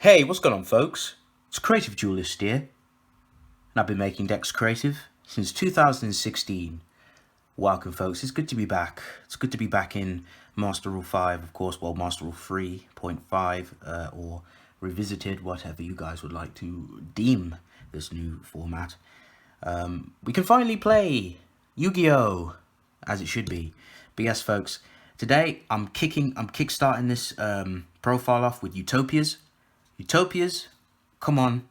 Hey, what's going on, folks? It's Creative Duelist here, and I've been making decks creative since 2016. Welcome, folks. It's good to be back. It's good to be back in Master Rule 5, of course, well, Master Rule 3.5, or Revisited, whatever you guys would like to deem this new format. We can finally play YuGiOh as it should be. But yes, folks, today I'm kickstarting this profile off with Utopias. Utopias, come on,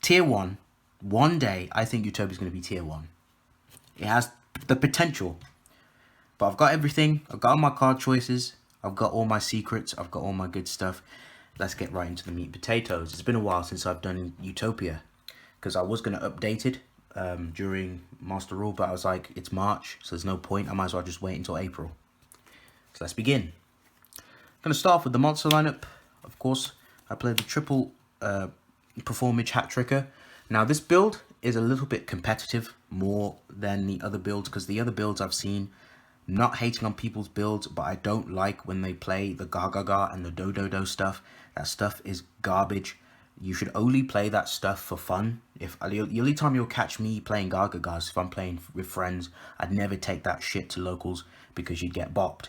tier 1. One day, I think Utopia's going to be tier 1. It has the potential. But I've got everything. I've got all my card choices. I've got all my secrets. I've got all my good stuff. Let's get right into the meat and potatoes. It's been a while since I've done Utopia, because I was going to update it during Master Rule, but I was like, it's March, so there's no point. I might as well just wait until April. So let's begin. I'm going to start off with the monster lineup, of course. I played the triple performage hat tricker. Now this build is a little bit competitive more than the other builds, because the other builds I've seen, not hating on people's builds, but I don't like when they play the Gaga and the Do stuff. That stuff is garbage. You should only play that stuff for fun. If the only time you'll catch me playing Gaga is if I'm playing with friends. I'd never take that shit to locals because you'd get bopped.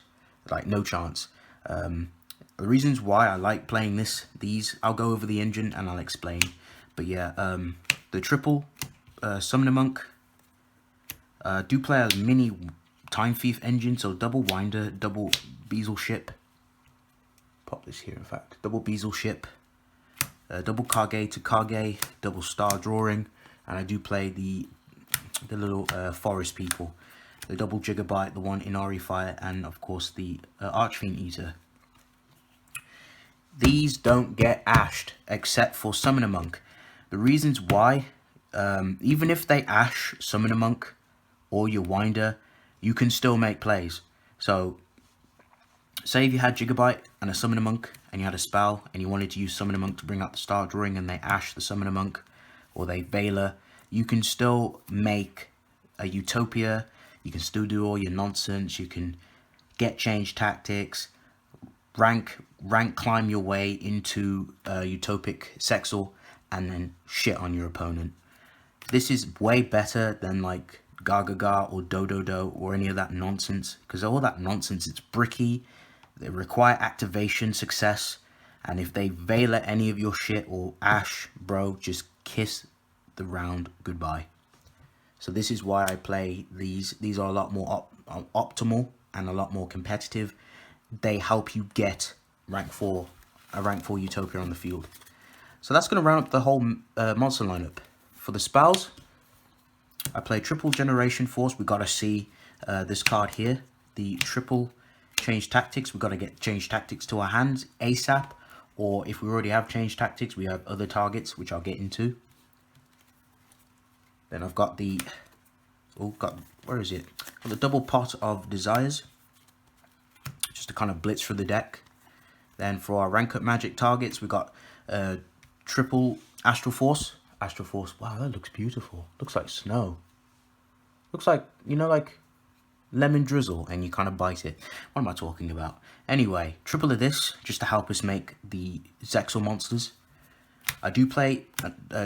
Like, no chance. The reasons why I like playing these, I'll go over the engine and I'll explain. But yeah, the triple Summoner Monk, do play a mini Time Thief engine, so double Winder, double Bezel Ship. Pop this here, in fact. Double Bezel Ship, double Kage to Kage, double Star Drawing, and I do play the little Forest People. The double Gigabyte, the one Inari Fire, and of course the Archfiend Eater. These don't get ashed, except for Summoner Monk. The reasons why, even if they ash Summoner Monk or your Winder, you can still make plays. So, say if you had Gigabyte and a Summoner Monk, and you had a spell, and you wanted to use Summoner Monk to bring out the Star Drawing, and they ash the Summoner Monk, or they Veiler, you can still make a Utopia. You can still do all your nonsense. You can get change tactics, rank climb your way into Utopic Sexal, and then shit on your opponent. This is way better than like Gaga or Do or any of that nonsense, because all that nonsense, it's bricky. They require activation success, and if they Veiler any of your shit or ash, bro, just kiss the round goodbye. So this is why I play these. These are a lot more optimal and a lot more competitive. They help you get a rank 4 Utopia on the field. So that's going to round up the whole monster lineup. For the spells, I play triple Generation Force. We got to see this card here, the triple Change Tactics. We got to get Change Tactics to our hands ASAP, or if we already have Change Tactics, we have other targets which I'll get into. Then I've got the where is it? Got the double pot of Desires, just to kind of blitz through the deck. Then for our rank up magic targets, we got triple Astral Force. Astral Force, wow, that looks beautiful. Looks like snow. Looks like, you know, like lemon drizzle, and you kind of bite it. What am I talking about? Anyway, triple of this, just to help us make the Zexal monsters. I do play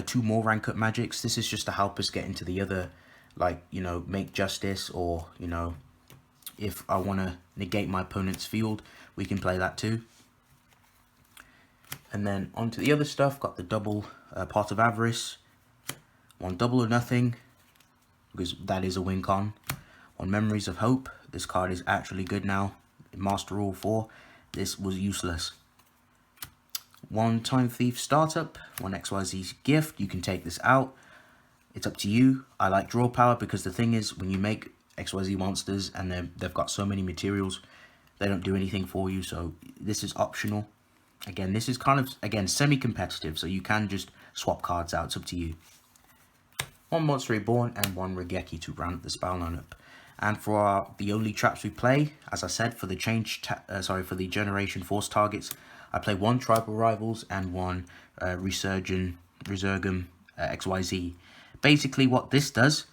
2 more rank up magics. This is just to help us get into the other, like, you know, make justice, or, you know, if I want to negate my opponent's field, we can play that too. And then onto the other stuff, got the double Pot of Avarice, 1 Double or Nothing, because that is a win con. 1 Memories of Hope. This card is actually good now. In Master Rule 4, this was useless. 1 Time Thief Startup, 1 XYZ Gift. You can take this out. It's up to you. I like draw power, because the thing is, when you make XYZ monsters and they've got so many materials, they don't do anything for you, so this is optional. Again, this is kind of, again, semi-competitive, so you can just swap cards out. It's up to you. 1 Monster Reborn and 1 Regeki to round up the spell lineup. And for the only traps we play, as I said, for the for the Generation Force targets, I play 1 Tribal Rivals and 1 Resurgum XYZ. Basically, what this does,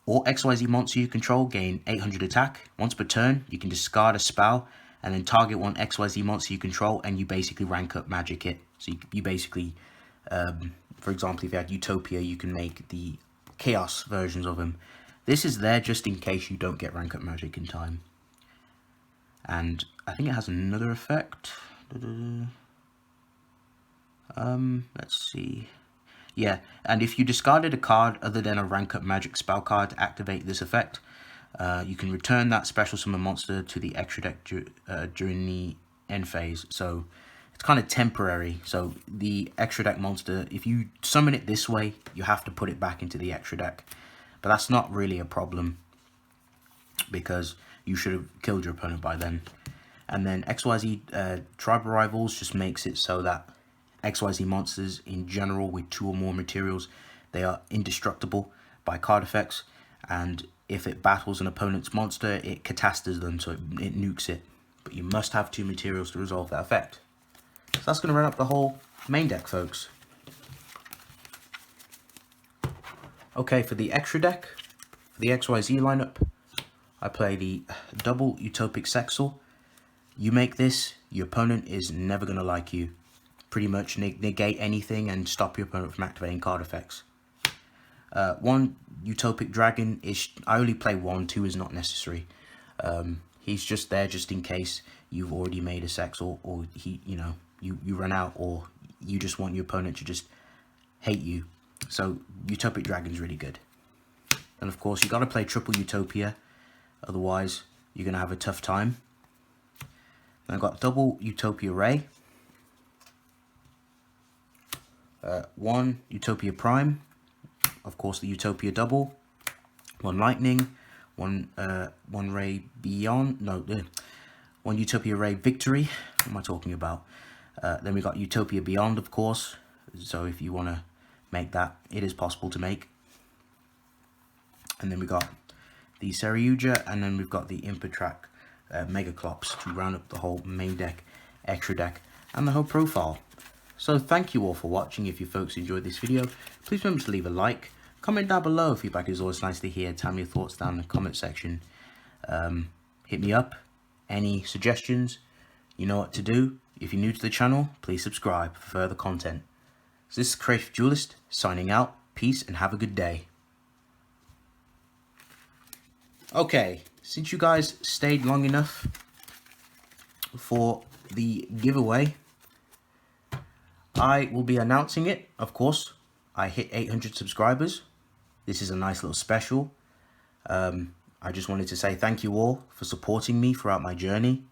all XYZ monsters you control gain 800 attack. Once per turn, you can discard a spell and then target one XYZ monster you control, and you basically rank up magic it. So you basically, for example, if you had Utopia, you can make the chaos versions of him. This is there just in case you don't get rank up magic in time. And I think it has another effect. Let's see. Yeah, and if you discarded a card other than a rank up magic spell card to activate this effect, you can return that special summon monster to the extra deck during the end phase. So it's kind of temporary. So the extra deck monster, if you summon it this way, you have to put it back into the extra deck. But that's not really a problem, because you should have killed your opponent by then. And then XYZ Tribal Rivals just makes it so that XYZ monsters in general with 2 or more materials, they are indestructible by card effects, and if it battles an opponent's monster, it catasters them, so it nukes it. But you must have 2 materials to resolve that effect. So that's going to run up the whole main deck, folks. Okay, for the extra deck, for the XYZ lineup, I play the double Utopic Sexal. You make this, your opponent is never going to like you. Pretty much negate anything and stop your opponent from activating card effects. 1 Utopic Dragon is, I only play 1, 2 is not necessary. He's just there just in case you've already made a Sexal, or you run out, or you just want your opponent to just hate you. So Utopic Dragon's really good. And of course you got to play triple Utopia, otherwise you're going to have a tough time. And I've got double Utopia Ray. 1 Utopia Prime, of course the Utopia Double, 1 Lightning, 1 Ray Beyond, no, 1 Utopia Ray Victory, what am I talking about? Then we got Utopia Beyond, of course, so if you want to make that, it is possible to make. And then we got the Seryuja, and then we've got the Impertrack Mega Clops to round up the whole main deck, extra deck, and the whole profile. So thank you all for watching. If you folks enjoyed this video, please remember to leave a like, comment down below. Feedback is always nice to hear. Tell me your thoughts down in the comment section. Hit me up. Any suggestions, you know what to do. If you're new to the channel, please subscribe for further content. So this is Creative Duelist signing out. Peace and have a good day. Okay, since you guys stayed long enough for the giveaway, I will be announcing it, of course. I hit 800 subscribers. This is a nice little special. I just wanted to say thank you all for supporting me throughout my journey.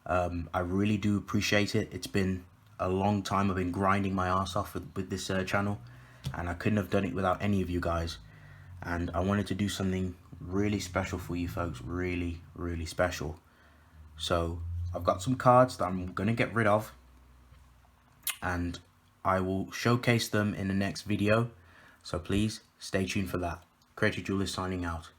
I really do appreciate it. It's been a long time. I've been grinding my ass off with this channel, and I couldn't have done it without any of you guys. And I wanted to do something really special for you folks, really, really special. So I've got some cards that I'm going to get rid of, and I will showcase them in the next video, so please stay tuned for that. Creative Duelist signing out.